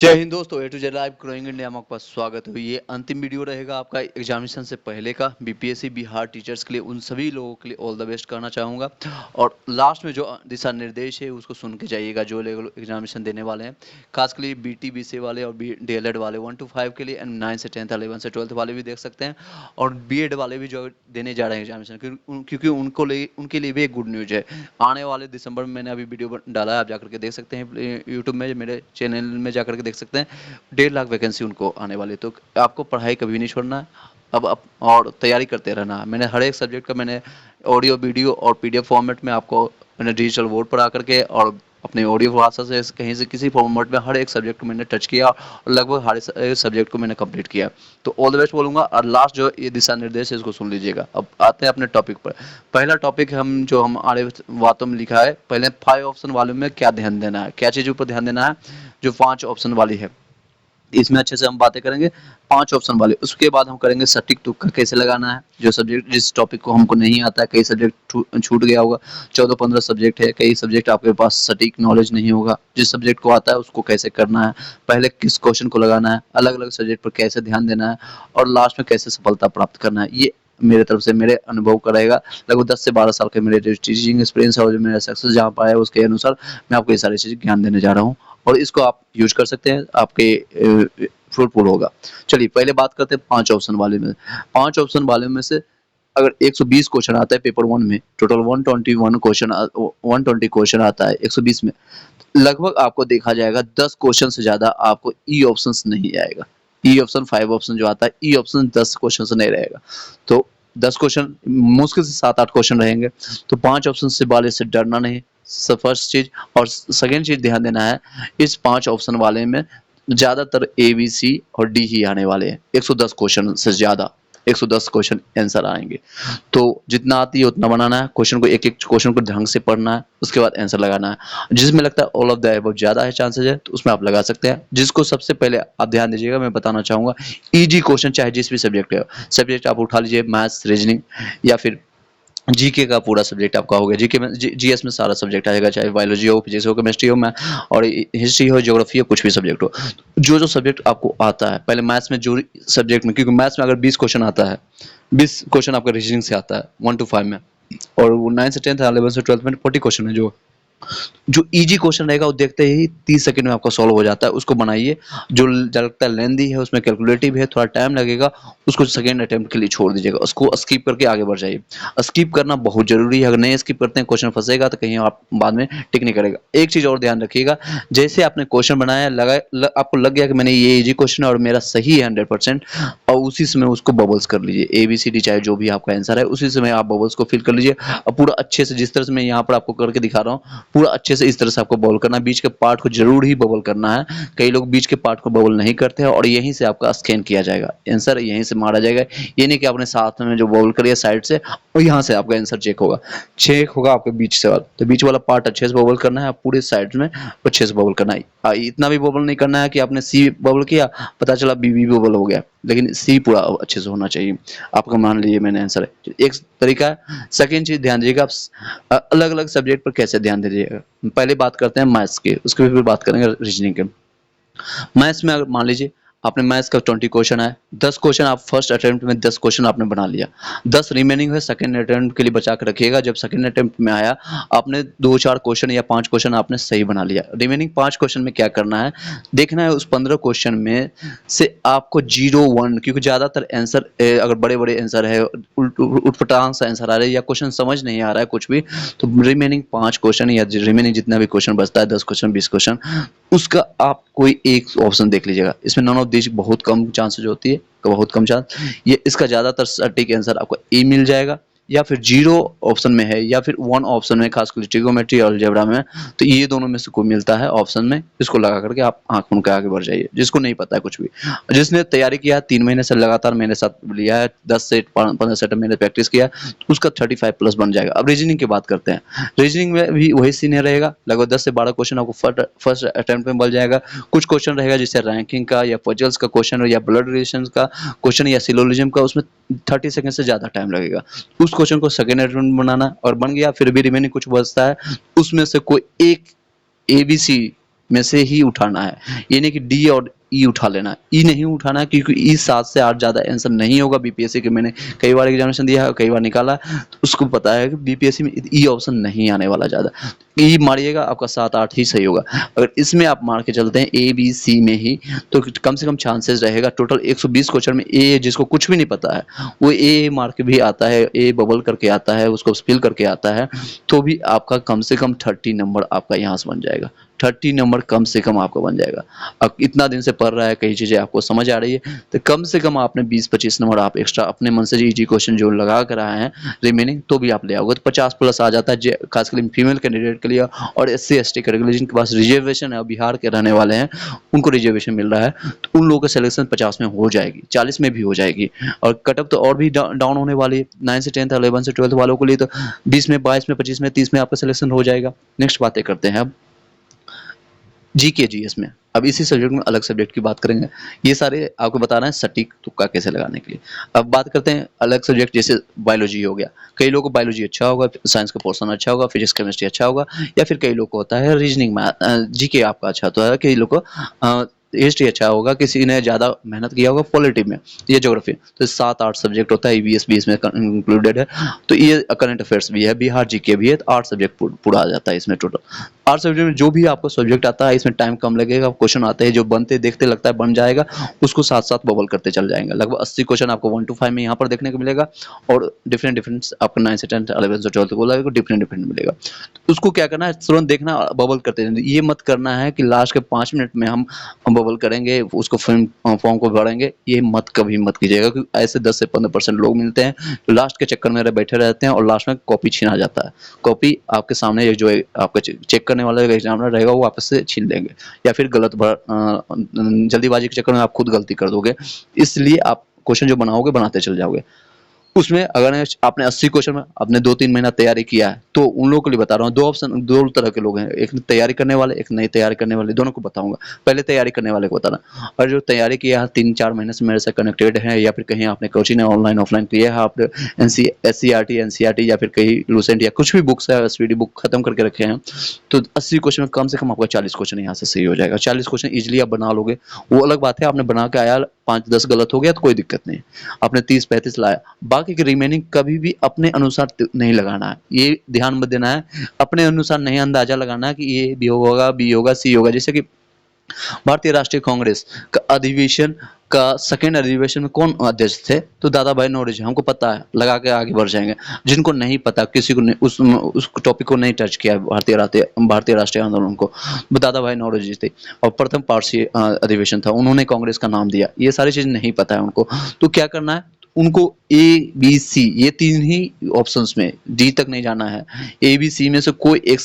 जय हिंद दोस्तों, A to Z live growing India में आपका स्वागत है। ये अंतिम वीडियो रहेगा आपका एग्जामिनेशन से पहले का। बीपीएससी बिहार टीचर्स के लिए उन सभी लोगों के लिए ऑल द बेस्ट करना चाहूँगा। और लास्ट में जो दिशा निर्देश है उसको सुन के जाइएगा जो लोग एग्जामिनेशन देने वाले हैं, खास के लिए बीटी बीसी वाले और डीएलएड वाले 1 to 5 के लिए, एंड 9 से 10th 11 से 12th वाले भी देख सकते हैं, और बीएड वाले भी जो देने जा रहे हैं एग्जामिनेशन, क्योंकि उनके लिए भी एक गुड न्यूज है। आने वाले दिसंबर में मैंने अभी वीडियो डाला है, आप जाकर के देख सकते हैं यूट्यूब में, मेरे चैनल में जाकर के देख सकते हैं। 1.5 लाख वैकेंसी उनको आने वाली, तो आपको पढ़ाई कभी नहीं छोड़ना है। अब और तैयारी करते रहना है। मैंने हर एक सब्जेक्ट का मैंने ऑडियो वीडियो और पीडीएफ फॉर्मेट में आपको मैंने डिजिटल बोर्ड पर आकर के और अपने ऑडियो भाषा से कहीं से किसी फॉर्मेट में हर एक सब्जेक्ट को मैंने टच किया और लगभग हर एक सब्जेक्ट को मैंने कंप्लीट किया। तो ऑल द बेस्ट बोलूंगा। और लास्ट जो ये दिशा निर्देश है इसको सुन लीजिएगा। अब आते हैं अपने टॉपिक पर। पहला टॉपिक हम आड़े बातों में लिखा है, पहले 5 ऑप्शन वाले में क्या ध्यान देना है, क्या चीज़ ऊपर ध्यान देना है। जो 5 ऑप्शन वाली है इसमें अच्छे से हम बातें करेंगे। 5 ऑप्शन वाले, उसके बाद हम करेंगे सटीक तुक्का कैसे लगाना है। जो सब्जेक्ट जिस टॉपिक को हमको नहीं आता है, कई सब्जेक्ट छूट गया होगा, 14-15 सब्जेक्ट है, कई सब्जेक्ट आपके पास सटीक नॉलेज नहीं होगा। जिस सब्जेक्ट को आता है उसको कैसे करना है, पहले किस क्वेश्चन को लगाना है, अलग अलग सब्जेक्ट पर कैसे ध्यान देना है, और लास्ट में कैसे सफलता प्राप्त करना है। ये मेरे तरफ से मेरे अनुभव का रहेगा। लगभग 10 से 12 साल के मेरे जो टीचिंग एक्सपीरियंस है और जो मेरा सक्सेस जहाँ पाया है उसके अनुसार मैं आपको ये सारी चीज़ें ज्ञान देने जा रहा हूँ, और इसको आप यूज कर सकते हैं, आपके फ्रूटफुल होगा। चलिए पहले बात करते हैं 5 ऑप्शन वाले में। 5 ऑप्शन वाले में से अगर 120 क्वेश्चन आता है पेपर 1 में, टोटल 120 क्वेश्चन आता है 120 में, लगभग आपको देखा जाएगा 10 क्वेश्चन से ज्यादा आपको ई ऑप्शन नहीं आएगा। ई ऑप्शन 5 ऑप्शन जो आता है, ई ऑप्शन 10 क्वेश्चन से नहीं रहेगा। तो 10 क्वेश्चन मुश्किल से 7-8 क्वेश्चन रहेंगे। तो 5 ऑप्शन से वाले से डरना नहीं, फर्स्ट चीज। और सेकेंड चीज ध्यान देना है, इस 5 ऑप्शन वाले में ज्यादातर ए बी सी और डी ही आने वाले हैं। 110 क्वेश्चन से ज्यादा 110 क्वेश्चन आंसर आएंगे। तो जितना आती है उतना बनाना है, क्वेश्चन को एक एक क्वेश्चन को ढंग से पढ़ना है, उसके बाद आंसर लगाना है। जिसमें लगता है ऑल ऑफ द अबव ज्यादा है चांसेस है तो उसमें आप लगा सकते हैं। जिसको सबसे पहले आप ध्यान दीजिएगा, मैं बताना चाहूंगा, इजी क्वेश्चन चाहे जिस भी सब्जेक्ट है, सब्जेक्ट आप उठा लीजिए, मैथ्स, रीजनिंग, या फिर जीके का पूरा सब्जेक्ट आपका हो गया। जीके में जीएस में सारा सब्जेक्ट आएगा, चाहे बायोलॉजी हो, फिजिक्स हो, केमिस्ट्री हो, मैथ और हिस्ट्री हो, ज्योग्राफी हो, कुछ भी सब्जेक्ट हो। जो जो सब्जेक्ट आपको आता है, पहले मैथ्स में जो सब्जेक्ट में, क्योंकि मैथ्स में अगर 20 क्वेश्चन आता है, 20 क्वेश्चन आपका रीजनिंग से आता है 1 to 5 में, और वो 9 से 10th 11 से 12th में 40 क्वेश्चन है। जो इजी क्वेश्चन रहेगा वो देखते ही 30 सेकंड में आपका सॉल्व हो जाता है, उसको बनाइए। जो लगता है लेंदी है, उसमें कैलकुलेटिव है, थोड़ा टाइम लगेगा, उसको सेकंड अटेम्प्ट के लिए छोड़ दीजिएगा, उसको स्किप करके आगे बढ़ जाइए। स्किप करना बहुत जरूरी है, अगर नहीं स्किप करते हैं क्वेश्चन फंसेगा तो कहीं आप बाद में टिक नहीं करेगा। एक चीज और ध्यान रखिएगा, जैसे आपने क्वेश्चन बनाया, आपको लग गया कि मैंने ये इजी क्वेश्चन है और मेरा सही है 100%, और उसी समय उसको बबल्स कर लीजिए। ए बी सी डी चाहे जो भी आपका आंसर है, उसी समय आप बबल्स को फिल कर लीजिए, और पूरा अच्छे से, जिस तरह से मैं यहाँ पर आपको करके दिखा रहा हूँ, पूरा अच्छे से इस तरह से आपको बबल करना है। बीच के पार्ट को जरूर ही बबल करना है। कई लोग बीच के पार्ट को बबल नहीं करते हैं, और यहीं से आपका स्कैन किया जाएगा, आंसर यहीं से मारा जाएगा। ये नहीं कि आपने साथ में जो बबल करिए साइड से, और यहाँ से आपका आंसर चेक होगा आपके बीच से वाला। तो बीच वाला पार्ट अच्छे से बबल करना है, पूरे साइड में अच्छे से बबल करना है। इतना भी बबल नहीं करना है कि आपने सी बबल किया, पता चला बी भी बबल हो गया, लेकिन सी पूरा अच्छे से होना चाहिए आपका। मान लीजिए मैंने आंसर है, एक तरीका है। सेकेंड चीज ध्यान दीजिएगा, आप अलग अलग सब्जेक्ट पर कैसे ध्यान दीजिएगा। पहले बात करते हैं मैथ्स की, उसके फिर बात करेंगे रीजनिंग के। मैथ्स में अगर मान लीजिए आपने मैथ्स का 20 क्वेश्चन है, 10 क्वेश्चन आप फर्स्ट अटेम्प्ट में 10 क्वेश्चन आपने बना लिया, 10 रिमेनिंग है सेकंड अटेम्प्ट के लिए बचा के रखिएगा। जब सेकंड अटेम्प्ट में आया, आपने 2-4 क्वेश्चन या 5 क्वेश्चन आपने सही बना लिया। रिमेनिंग 5 क्वेश्चन में क्या करना है, देखना है उस 15 क्वेश्चन में से आपको 0 1, क्योंकि ज्यादातर आंसर अगर बड़े बड़े आंसर है, उठपटांग सा आंसर आ रहा है, या क्वेश्चन समझ नहीं आ रहा है कुछ भी, तो रिमेनिंग 5 क्वेश्चन या रिमेनिंग जितना भी क्वेश्चन बचता है, 10 क्वेश्चन 20 क्वेश्चन, उसका आप कोई एक ऑप्शन देख लीजिएगा। इसमें नॉन ऑफ दिस बहुत कम चांसेस होती है, बहुत कम चांस। ये इसका ज्यादातर सटीक आंसर आपको ए मिल जाएगा, या फिर 0 ऑप्शन में है, या फिर 1 ऑप्शन में, खासकर ट्रिगोमेट्री और अलजेब्रा में, तो ये दोनों में से कोई मिलता है ऑप्शन में, इसको लगा करके आप आंख मूंद के आगे बढ़ जाइए। जिसको नहीं पता है कुछ भी, जिसने तैयारी किया 3 महीने से लगातार मेरे साथ लिया है, 10 से 15 सेट मैंने प्रैक्टिस किया, तो उसका 35 प्लस बन जाएगा। अब रीजनिंग की बात करते हैं। रीजनिंग में भी वही सीन रहेगा, लगभग 10 से 12 क्वेश्चन आपको फर्स्ट अटेम्प्ट में बन जाएगा। कुछ क्वेश्चन रहेगा जैसे रैंकिंग का, या पजल्स का क्वेश्चन, या ब्लड रिलेशन का क्वेश्चन, या सिलोजिज्म का, उसमें 30 सेकंड से ज्यादा टाइम लगेगा। उस क्वेश्चन को सेकंड अटेम्प्ट में बनाना, और बन गया, फिर भी रिमेनिंग कुछ बचता है, उसमें से कोई एक एबीसी में से ही उठाना है, ये नहीं कि डी और ई उठा लेना है। ई नहीं उठाना है क्योंकि ई 7 से 8 ज़्यादा आंसर नहीं होगा। बीपीएससी के मैंने कई बार एग्जामिनेशन दिया है, कई बार निकाला है, तो उसको पता है कि बीपीएससी में ई ऑप्शन नहीं आने वाला ज़्यादा। ई मारिएगा आपका 7-8 ही सही होगा। अगर इसमें आप मार के चलते हैं ए बी सी में ही, तो कम से कम चांसेस रहेगा। टोटल 120 क्वेश्चन में ए जिसको कुछ भी नहीं पता है वो ए मार के भी आता है, ए बबल करके आता है, उसको फिल करके आता है, तो भी आपका कम से कम 30 नंबर आपका यहाँ से बन जाएगा। 30 नंबर कम से कम आपका बन जाएगा। अब इतना दिन से पढ़ रहा है, कई चीज़ें आपको समझ आ रही है, तो कम से कम आपने 20-25 नंबर आप एक्स्ट्रा अपने मन से इजी क्वेश्चन जो लगा कर आए हैं रिमेनिंग, तो भी आप ले आओगे तो 50 प्लस आ जाता है। खासकर फीमेल कैंडिडेट के लिए और SC ST कैटेगरी जिनके पास रिजर्वेशन है, बिहार के रहने वाले हैं, उनको रिजर्वेशन मिल रहा है, तो उन लोगों का सिलेक्शन 50 में हो जाएगी, 40 में भी हो जाएगी। और कटअप तो और भी डाउन होने वाली है। 9 से 10th 11 से 12th वालों के लिए तो 20 में, 22 में, 25 में, 30 में आपका सिलेक्शन हो जाएगा। नेक्स्ट बातें करते हैं अब जीके जीएस में। अब इसी सब्जेक्ट में अलग सब्जेक्ट की बात करेंगे। ये सारे आपको बताना है सटीक तुक्का कैसे लगाने के लिए। अब बात करते हैं अलग सब्जेक्ट, जैसे बायोलॉजी हो गया। कई लोगों को बायोलॉजी अच्छा होगा, साइंस का पोर्शन अच्छा होगा, फिजिक्स केमिस्ट्री अच्छा होगा, या फिर कई लोग को होता है रीजनिंग में जीके आपका अच्छा होता है, कई लोग को हिस्ट्री अच्छा होगा, किसी ने ज़्यादा मेहनत किया होगा पॉलिटी में, ये ज्योग्राफी। तो 7-8 सब्जेक्ट होता है, ईवीएस भी इसमें इंक्लूडेड है। तो ये करंट अफेयर्स भी है, बिहार जीके भी है, तो 8 सब्जेक्ट पूरा आ जाता है इसमें टोटल। 8 सब्जेक्ट में जो भी आपको सब्जेक्ट आता है इसमें टाइम कम लगेगा, क्वेश्चन आते हैं जो बनते देखते लगता है बन जाएगा, उसको साथ साथ बबल करते चल जाएंगे। लगभग 80 क्वेश्चन आपको 1 to 5 में यहाँ पर देखने को मिलेगा, और डिफरेंट आपको 9 से 10 11 से 12 को डिफरेंट मिलेगा। तो उसको क्या करना है, तुरंत देखना, बबल करते रहना। ये मत करना है कि लास्ट के 5 मिनट में हम बबल करेंगे, उसको फॉर्म को भरेंगे, ये कभी मत कीजिएगा, क्योंकि ऐसे 10 से 15% लोग मिलते हैं जो लास्ट के चक्कर में बैठे रहते हैं और लास्ट में कॉपी छीना जाता है। कॉपी आपके सामने जो है आपका चेक करने वाला एग्जामिनर रहेगा, वो आपस से छीन लेंगे, या फिर जल्दीबाजी के चक्कर में आप खुद गलती कर दोगे। इसलिए आप क्वेश्चन जो बनाओगे बनाते चल जाओगे। उसमें अगर आपने 80 क्वेश्चन में आपने 2-3 महीना तैयारी किया है, तो उन लोगों के लिए बता रहा हूँ, दो तरह के लोग हैं, एक तैयारी करने वाले, एक नहीं तैयारी करने वाले, दोनों को बताऊंगा। पहले तैयारी करने वाले को बताना, और जो तैयारी किया है 3-4 महीने से मेरे से कनेक्टेड है, या फिर कहीं आपने कोचिंग ऑनलाइन ऑफलाइन किया है, आपने SCRT या फिर कहीं लूसेंट या कुछ भी बुक्स है, SVD बुक खत्म करके रखे हैं, तो 80 क्वेश्चन में कम से कम आपका 40 क्वेश्चन यहाँ से सही हो जाएगा। 40 क्वेश्चन इजिली आप बना लोगे। वो अलग बात है, आपने बना के आया 5-10 गलत हो गया तो कोई दिक्कत नहीं, आपने 30-35 लाया। बाकी की रिमेनिंग कभी भी अपने अनुसार नहीं लगाना है, ये ध्यान में देना है। अपने अनुसार नहीं अंदाजा लगाना है कि ये भी होगा, बी होगा, सी होगा। जैसे कि भारतीय राष्ट्रीय कांग्रेस का अधिवेशन का सेकेंड अधिवेशन में कौन अध्यक्ष थे, तो दादा भाई नौरोजी, हमको पता है, लगा के आगे बढ़ जाएंगे। जिनको नहीं पता, किसी को नहीं, उस टॉपिक को नहीं टच किया भारतीय राष्ट्रीय आंदोलन को, दादा भाई नौरोजी थे। और प्रथम पारसी अधिवेशन था, उन्होंने कांग्रेस का नाम दिया। ये सारी चीज नहीं पता है उनको, तो क्या करना है, उनको ABC ये 3 ही ऑप्शंस में, D तक नहीं जाना है। ABC में से कोई एक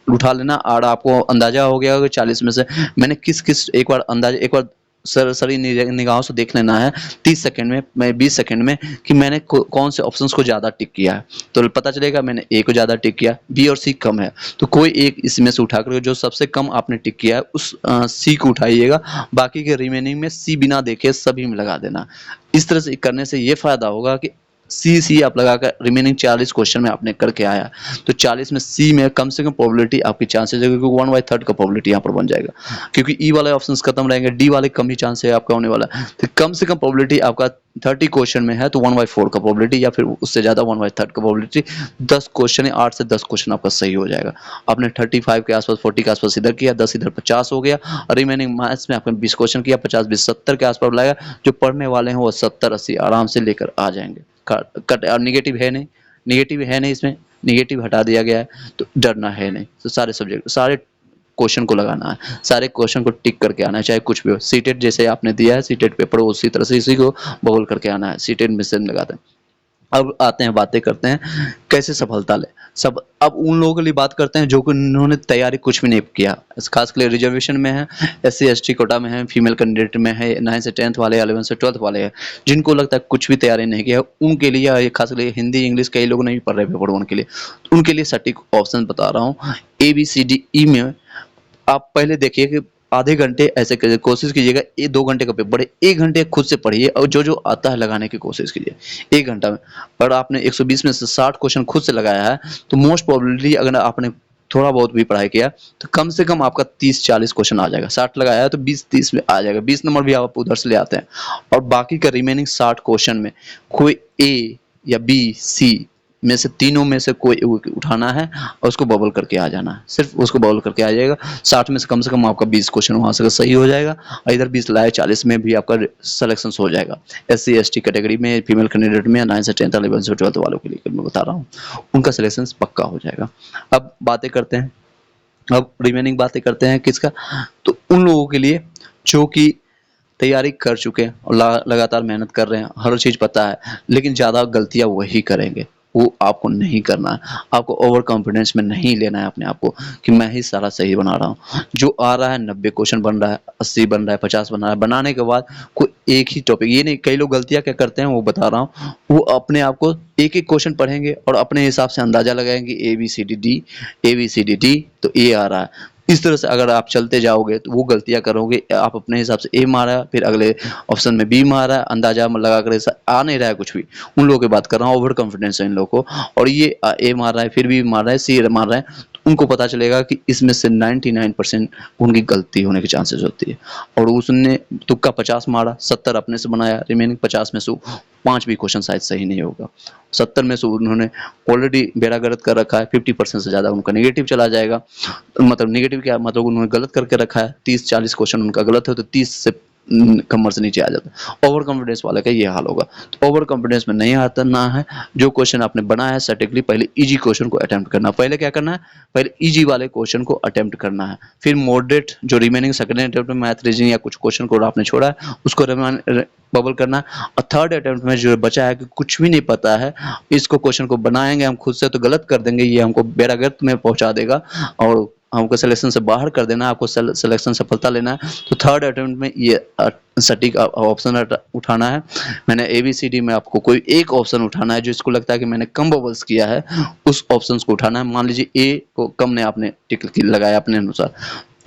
उठा लेना, और आपको अंदाजा हो गया होगा 40 में से मैंने किस एक बार सरसरी निगाहों से देख लेना है 30 सेकंड में, मैं 20 सेकंड में, कि मैंने कौन से ऑप्शंस को ज़्यादा टिक किया है। तो पता चलेगा मैंने A को ज़्यादा टिक किया, B और C कम है, तो कोई एक इसमें से उठाकर जो सबसे कम आपने टिक किया है उस C को उठाइएगा। बाकी के रिमेनिंग में C बिना देखे सभी में लगा देना। इस तरह से करने से ये फायदा होगा कि C आप लगाकर रिमेनिंग 40 क्वेश्चन में आपने करके आया, तो 40 में C में कम से कम प्रोबेबिलिटी आपकी चांसेस है, क्योंकि 1/3 का प्रोबेबिलिटी यहाँ पर बन जाएगा, क्योंकि E वाले ऑप्शंस खत्म रहेंगे, D वाले कम ही चांस है आपका होने वाला। तो कम से कम प्रोबेबिलिटी आपका 30 क्वेश्चन में है, तो 1/4 का प्रोबेबिलिटी, या फिर उससे ज़्यादा 1/3 का प्रोबेबिलिटी। 10 क्वेश्चन है, 8 से 10 क्वेश्चन आपका सही हो जाएगा। आपने 35 के आसपास, 40 के आसपास इधर किया, 10 इधर, 50 हो गया। और रिमेनिंग मैथ्स में आपने 20 क्वेश्चन किया, 50-20 70 के आसपास लाया। जो पढ़ने वाले हैं वो 70-80 आराम से लेकर आ जाएंगे। कट और निगेटिव है नहीं, इसमें निगेटिव हटा दिया गया है, तो डरना है नहीं। तो सारे सब्जेक्ट, सारे क्वेश्चन को लगाना है, सारे क्वेश्चन को टिक करके आना है, चाहे कुछ भी हो। सीटेट जैसे आपने दिया है, सीटेट पेपर उसी तरह से इसी को बबल करके आना है, सीटेट में से लगाते हैं। अब आते हैं, बातें करते हैं कैसे सफलता ले। अब उन लोगों के लिए बात करते हैं जो कि उन्होंने तैयारी कुछ भी नहीं किया, खास कर रिजर्वेशन में है, SC ST कोटा में है, फीमेल कैंडिडेट में है, 9 से 10th वाले, 11 से 12th वाले हैं, जिनको लगता है कुछ भी तैयारी नहीं किया, उनके लिए खास कर हिंदी इंग्लिश कई लोग नहीं पढ़ रहे पेपर 1 के लिए, तो उनके लिए सटीक ऑप्शन बता रहा हूँ। ABCDE में आप पहले देखिए कि आधे घंटे ऐसे कोशिश कीजिएगा, 2 घंटे का पेपर है, 1 घंटे खुद से पढ़िए और जो आता है लगाने की कोशिश कीजिए 1 घंटा में। और आपने 120 में से 60 क्वेश्चन खुद से लगाया है, तो मोस्ट प्रोबेबली अगर आपने थोड़ा बहुत भी पढ़ाई किया तो कम से कम आपका 30-40 क्वेश्चन आ जाएगा। 60 लगाया है तो 20-30 में आ जाएगा, 20 नंबर भी आप उधर से ले आते हैं। और बाकी का रिमेनिंग 60 क्वेश्चन में कोई ए या बी सी में से तीनों में से कोई उठाना है और उसको बबल करके आ जाना है, सिर्फ उसको बबल करके आ जाएगा। 60 में से कम आपका 20 क्वेश्चन वहां से सही हो जाएगा और इधर 20 लाए 40 में भी आपका सिलेक्शन हो जाएगा। SC ST कैटेगरी में फीमेल कैंडिडेट में 9 से 10 11 से 12 वालों के लिए मैं बता रहा हूँ, उनका सिलेक्शन पक्का हो जाएगा। अब बातें करते हैं, अब रिमेनिंग बातें करते हैं किसका, तो उन लोगों के लिए जो कि तैयारी कर चुके हैं और लगातार मेहनत कर रहे हैं, हर चीज़ पता है, लेकिन ज़्यादा गलतियां वही करेंगे, वो आपको नहीं करना है। आपको ओवर कॉन्फिडेंस में नहीं लेना है अपने आप को कि मैं ही सारा सही बना रहा हूँ। जो आ रहा है 90 क्वेश्चन बन रहा है, 80 बन रहा है, 50 बन रहा है, बनाने के बाद कोई एक ही टॉपिक, ये नहीं, कई लोग गलतियां क्या करते हैं वो बता रहा हूँ, वो अपने आप को एक एक क्वेश्चन पढ़ेंगे और अपने हिसाब से अंदाजा लगाएंगे ABCD D तो ये आ रहा है। इस तरह से अगर आप चलते जाओगे तो वो गलतियां करोगे, आप अपने हिसाब से ए मारा फिर अगले ऑप्शन में बी मारा, अंदाजा लगा कर ऐसा आ नहीं रहा है कुछ भी। उन लोगों की बात कर रहा हूँ, ओवर कॉन्फिडेंस है इन लोगों को, और ये ए मार रहा है फिर बी मार रहा है सी मार रहा है, तो उनको पता चलेगा कि इसमें से 99% उनकी गलती होने के चांसेस होती है। और उसने तुक्का 50 मारा, 70 अपने से बनाया, रिमेनिंग 50 में से 5 भी क्वेश्चन शायद सही नहीं होगा। 70 में से उन्होंने ऑलरेडी बेड़ा गर्द कर रखा है, 50% से ज़्यादा उनका नेगेटिव चला जाएगा। मतलब नेगेटिव क्या मतलब, उन्होंने गलत करके रखा है, 30-40 क्वेश्चन उनका गलत है तो 30 से कमर से नीचे आ जाता है। ओवर कॉन्फिडेंस वाले का ये हाल होगा। तो ओवर कॉन्फिडेंस में नहीं आता ना है, जो क्वेश्चन आपने बनाया है सटीकली पहले इजी क्वेश्चन को अटेम्प्ट करना। पहले क्या करना है, पहले इजी वाले क्वेश्चन को अटेम्प्ट करना है, फिर मॉडरेट जो रिमेनिंग सेकंड अटेम्प्ट में मैथ रीजनिंग या कुछ क्वेश्चन को आपने छोड़ा है उसको बबल करना है। और थर्ड अटेम्प्ट में जो बचा है कि कुछ भी नहीं पता है, इसको क्वेश्चन को बनाएंगे हम खुद से तो गलत कर देंगे, ये हमको बेड़ागर्त में पहुंचा देगा और हमको सिलेक्शन से बाहर कर देना है, आपको सिलेक्शन सफलता लेना है। तो थर्ड अटेम्प्ट में ये सटीक ऑप्शन उठाना है। मैंने ABCD में आपको कोई एक ऑप्शन उठाना है जो इसको लगता है कि मैंने कम बबल्स किया है, उस ऑप्शन को उठाना है। मान लीजिए ए को कम ने आपने टिक लगाया अपने अनुसार,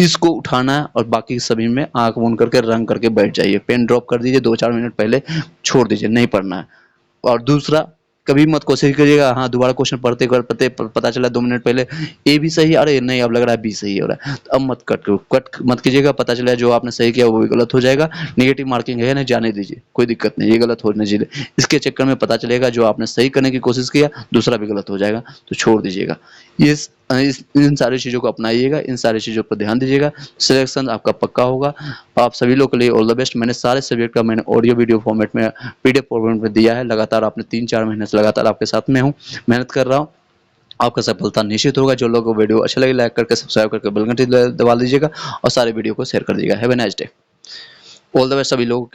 इसको उठाना है और बाकी सभी में आंख बंद करके रंग करके बैठ जाइए, पेन ड्रॉप कर दीजिए, 2-4 मिनट पहले छोड़ दीजिए, नहीं पढ़ना है। और दूसरा, कभी मत कोशिश करिएगा हाँ दोबारा क्वेश्चन पढ़ते पढ़ते पता चला 2 मिनट पहले ए भी सही, अरे नहीं अब लग रहा है बी सही हो रहा है, तो अब मत कट मत कीजिएगा। पता चला जो आपने सही किया वो भी गलत हो जाएगा, नेगेटिव मार्किंग है ना, जाने दीजिए, कोई दिक्कत नहीं, ये गलत होने दीजिए। इसके चक्कर में पता चलेगा जो आपने सही करने की कोशिश किया दूसरा भी गलत हो जाएगा, तो छोड़ दीजिएगा। इन सारी चीज़ों को अपनाइएगा, इन सारी चीज़ों पर ध्यान दीजिएगा, सिलेक्शन आपका पक्का होगा। आप सभी लोग के लिए ऑल द बेस्ट। मैंने सारे सब्जेक्ट का मैंने ऑडियो वीडियो फॉर्मेट में PDF फॉर्मेट में दिया है। लगातार आपने 3-4 महीने से लगातार आपके साथ में हूँ, मेहनत कर रहा हूँ, आपका सफलता निश्चित होगा। जो लोगों को वीडियो अच्छा लगे लाइक करके सब्सक्राइब करके बेल घंटी दबा दीजिएगा और सारे वीडियो को शेयर कर दीजिएगा। Have a nice day. All the best सभी लोगों के